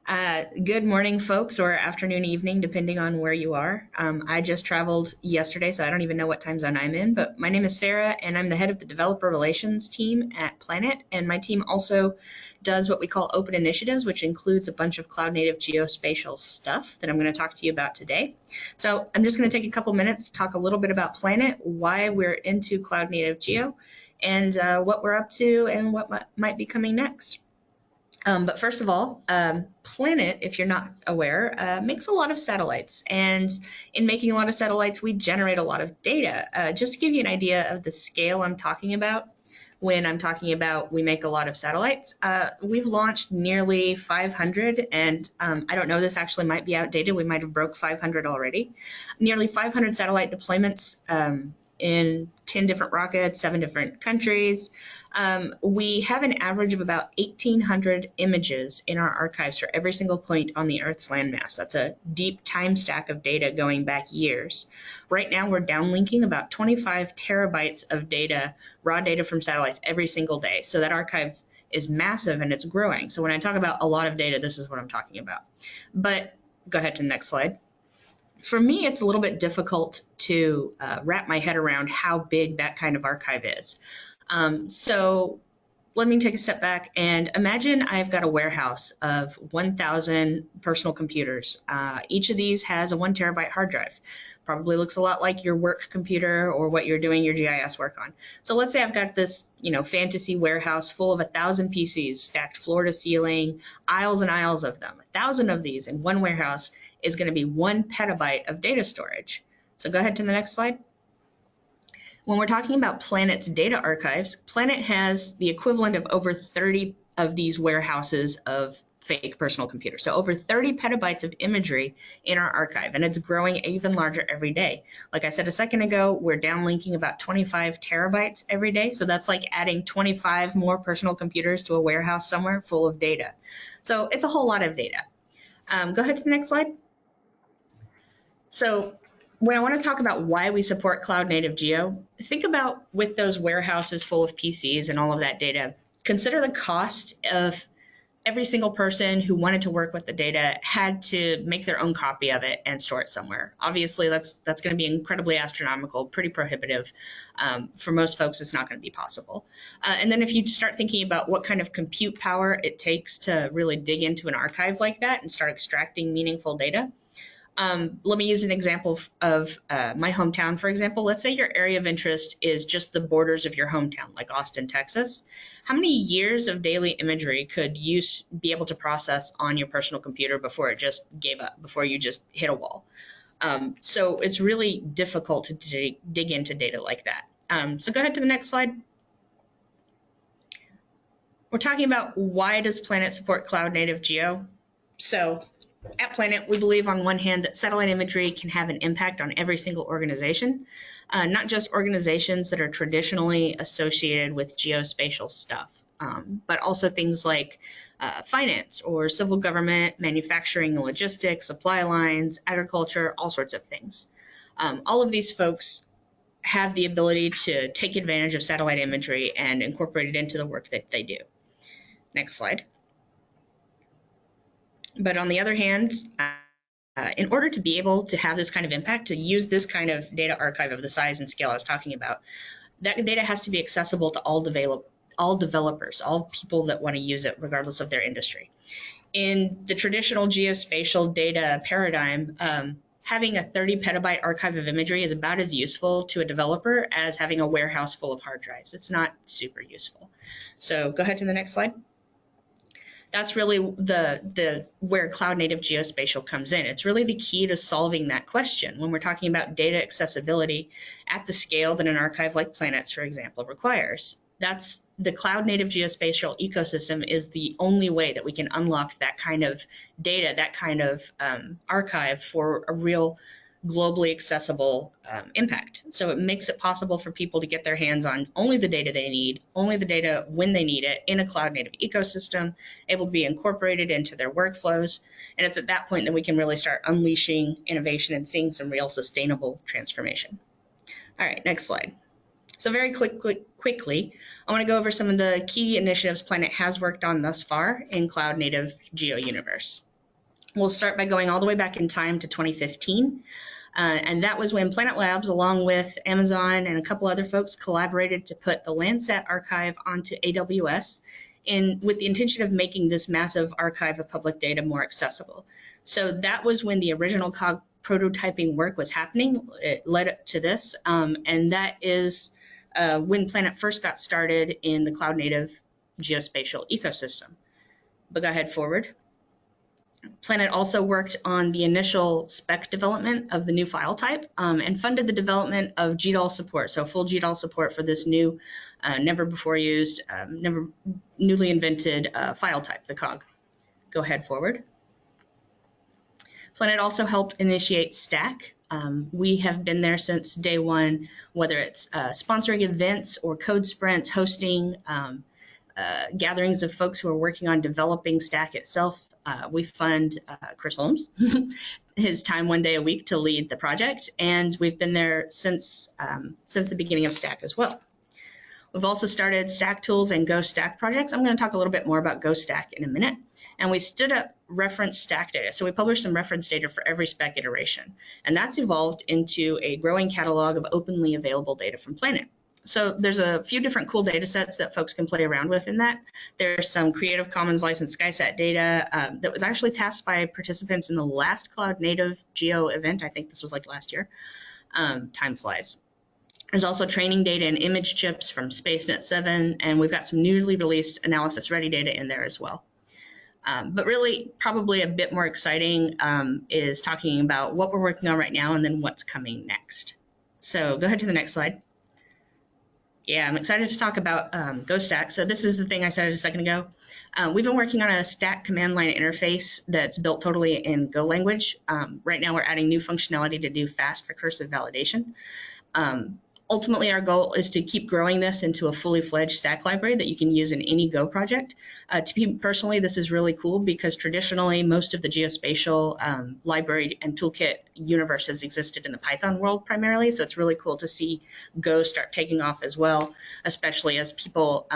Good morning, folks, or afternoon, evening, depending on where you are. I just traveled yesterday, so I don't even know what time zone I'm in, but my name is Sarah, and I'm the head of the developer relations team at Planet, and my team also does what we call open initiatives, which includes a bunch of cloud-native geospatial stuff that I'm going to talk to you about today. So I'm just going to take a couple minutes, talk a little bit about Planet, why we're into cloud-native geo, and what we're up to and what might be coming next. But first of all, Planet, if you're not aware, makes a lot of satellites. And in making a lot of satellites, we generate a lot of data. Just to give you an idea of the scale I'm talking about, when I'm talking about we make a lot of satellites, we've launched nearly 500, and I don't know, this actually might be outdated. We might have broke 500 already. Nearly 500 satellite deployments in 10 different rockets, 7 different countries. We have an average of about 1,800 images in our archives for every single point on the Earth's landmass. That's a deep time stack of data going back years. Right now, we're downlinking about 25 terabytes of data, raw data from satellites every single day. So that archive is massive and it's growing. So when I talk about a lot of data, this is what I'm talking about. But go ahead to the next slide. For me, it's a little bit difficult to wrap my head around how big that kind of archive is. So let me take a step back and imagine I've got a warehouse of 1,000 personal computers. Each of these has a 1 terabyte hard drive. Probably looks a lot like your work computer or what you're doing your GIS work on. So let's say I've got this, fantasy warehouse full of 1,000 PCs stacked floor to ceiling, aisles and aisles of them. 1,000 of these in one warehouse is going to be 1 petabyte of data storage. So go ahead to the next slide. When we're talking about Planet's data archives, Planet has the equivalent of over 30 of these warehouses of fake personal computers. So over 30 petabytes of imagery in our archive, and it's growing even larger every day. Like I said a second ago, we're downlinking about 25 terabytes every day. So that's like adding 25 more personal computers to a warehouse somewhere full of data. So it's a whole lot of data. Go ahead to the next slide. So when I want to talk about why we support cloud native geo, think about with those warehouses full of PCs and all of that data, consider the cost of every single person who wanted to work with the data had to make their own copy of it and store it somewhere. Obviously, that's going to be incredibly astronomical, pretty prohibitive. For most folks, it's not going to be possible. And then if you start thinking about what kind of compute power it takes to really dig into an archive like that and start extracting meaningful data, let me use an example of my hometown, for example. Let's say your area of interest is just the borders of your hometown, like Austin, Texas. How many years of daily imagery could you be able to process on your personal computer before it just gave up, before you just hit a wall? So it's really difficult to dig into data like that. So go ahead to the next slide. We're talking about why does Planet support cloud native geo? So at Planet, we believe on one hand that satellite imagery can have an impact on every single organization, not just organizations that are traditionally associated with geospatial stuff, but also things like finance or civil government, manufacturing, logistics, supply lines, agriculture, all sorts of things. All of these folks have the ability to take advantage of satellite imagery and incorporate it into the work that they do. Next slide. But on the other hand, in order to be able to have this kind of impact, to use this kind of data archive of the size and scale I was talking about, that data has to be accessible to all developers, all people that want to use it, regardless of their industry. In the traditional geospatial data paradigm, having a 30 petabyte archive of imagery is about as useful to a developer as having a warehouse full of hard drives. It's not super useful. So go ahead to the next slide. That's really where cloud native geospatial comes in. It's really the key to solving that question when we're talking about data accessibility at the scale that an archive like Planet's, for example, requires. That's the cloud native geospatial ecosystem is the only way that we can unlock that kind of data, that kind of archive for a real globally accessible impact. So it makes it possible for people to get their hands on only the data they need, only the data when they need it in a cloud native ecosystem, able to be incorporated into their workflows. And it's at that point that we can really start unleashing innovation and seeing some real sustainable transformation. All right, next slide. So very quickly, I want to go over some of the key initiatives Planet has worked on thus far in cloud native geo universe. We'll start by going all the way back in time to 2015. And that was when Planet Labs, along with Amazon and a couple other folks, collaborated to put the Landsat archive onto AWS with the intention of making this massive archive of public data more accessible. So that was when the original COG prototyping work was happening. It led up to this, and that is when Planet first got started in the cloud-native geospatial ecosystem. But go ahead forward. Planet also worked on the initial spec development of the new file type and funded the development of GDAL support, so full GDAL support for this new, never before used, newly invented file type, the COG. Go ahead forward. Planet also helped initiate STAC. We have been there since day one, whether it's sponsoring events or code sprints, hosting gatherings of folks who are working on developing STAC itself. We fund Chris Holmes, his time 1 day a week to lead the project, and we've been there since the beginning of STAC as well. We've also started STAC tools and GoStack projects. I'm going to talk a little bit more about GoStack in a minute. And we stood up reference stack data. So we published some reference data for every spec iteration. And that's evolved into a growing catalog of openly available data from Planet. So there's a few different cool data sets that folks can play around with in that. There's some Creative Commons licensed SkySat data that was actually tasked by participants in the last Cloud Native Geo event. I think this was like last year. Time flies. There's also training data and image chips from SpaceNet 7, and we've got some newly released analysis ready data in there as well. But really, probably a bit more exciting is talking about what we're working on right now and then what's coming next. So go ahead to the next slide. Yeah, I'm excited to talk about GoStack. So this is the thing I said a second ago. We've been working on a stack command line interface that's built totally in Go language. Right now, we're adding new functionality to do fast recursive validation. Ultimately, our goal is to keep growing this into a fully fledged stack library that you can use in any Go project. To me personally, this is really cool because traditionally, most of the geospatial library and toolkit universe has existed in the Python world primarily. So it's really cool to see Go start taking off as well, especially as people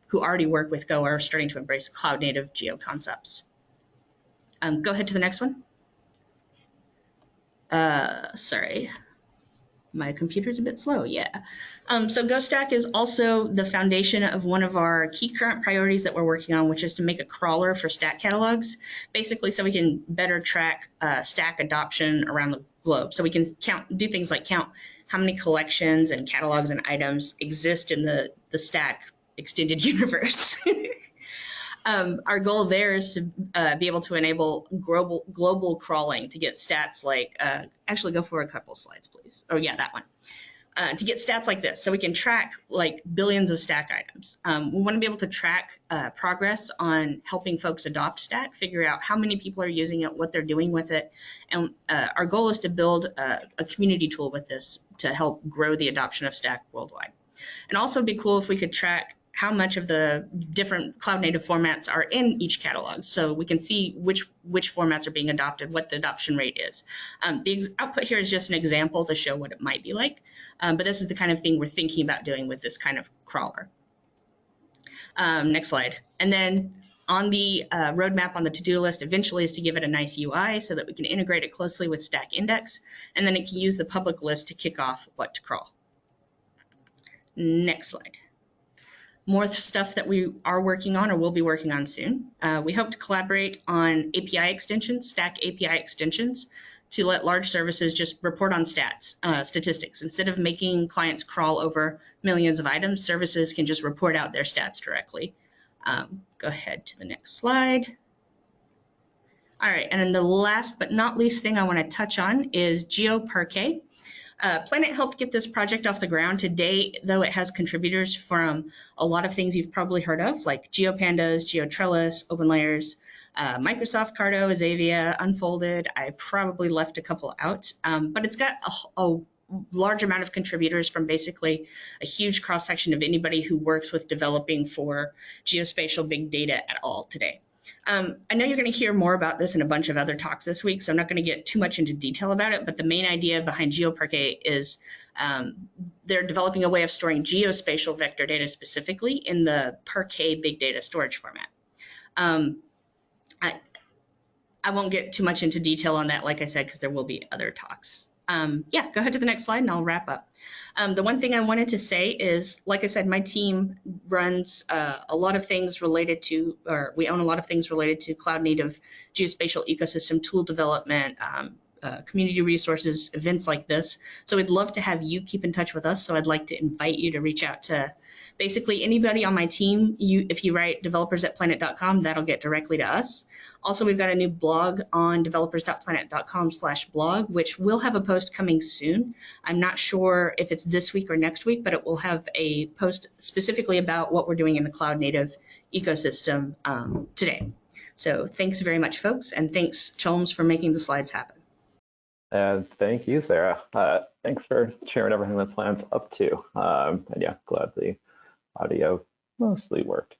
who already work with Go are starting to embrace cloud native geo concepts. Go ahead to the next one. Sorry. My computer's a bit slow, yeah. So GoStack is also the foundation of one of our key current priorities that we're working on, which is to make a crawler for stack catalogs, basically so we can better track stack adoption around the globe. So we can do things like count how many collections and catalogs and items exist in the stack extended universe. Our goal there is to be able to enable global crawling to get stats like, actually go for a couple slides, please. Oh yeah, that one. To get stats like this, so we can track like billions of stack items. We want to be able to track progress on helping folks adopt stack, figure out how many people are using it, what they're doing with it. And our goal is to build a community tool with this to help grow the adoption of stack worldwide. And also it'd be cool if we could track how much of the different cloud native formats are in each catalog, so we can see which formats are being adopted, what the adoption rate is. The output here is just an example to show what it might be like, but this is the kind of thing we're thinking about doing with this kind of crawler. Next slide. And then on the roadmap on the to-do list eventually is to give it a nice UI so that we can integrate it closely with Stack Index, and then it can use the public list to kick off what to crawl. Next slide. More stuff that we are working on or will be working on soon. We hope to collaborate on API extensions, Stack API extensions, to let large services just report on statistics. Instead of making clients crawl over millions of items, services can just report out their stats directly. Go ahead to the next slide. All right, and then the last but not least thing I want to touch on is GeoParkA. Planet helped get this project off the ground today, though it has contributors from a lot of things you've probably heard of, like GeoPandas, GeoTrellis, OpenLayers, Microsoft Carto, Azavia, Unfolded. I probably left a couple out, but it's got a large amount of contributors from basically a huge cross-section of anybody who works with developing for geospatial big data at all today. I know you're going to hear more about this in a bunch of other talks this week, so I'm not going to get too much into detail about it, but the main idea behind GeoParkA is they're developing a way of storing geospatial vector data specifically in the Parquet big data storage format. I won't get too much into detail on that, like I said, because there will be other talks. Yeah, go ahead to the next slide and I'll wrap up. The one thing I wanted to say is, like I said, my team runs a lot of things related to, or we own a lot of things related to cloud native geospatial ecosystem tool development, community resources, events like this. So we'd love to have you keep in touch with us. So I'd like to invite you to reach out to basically anybody on my team. If you write developers@planet.com, that'll get directly to us. Also, we've got a new blog on developers.planet.com/blog, which will have a post coming soon. I'm not sure if it's this week or next week, but it will have a post specifically about what we're doing in the cloud native ecosystem today. So thanks very much, folks, and thanks, Cholmes, for making the slides happen. And thank you, Sarah. Thanks for sharing everything that Planet's up to. And yeah, glad the audio mostly worked.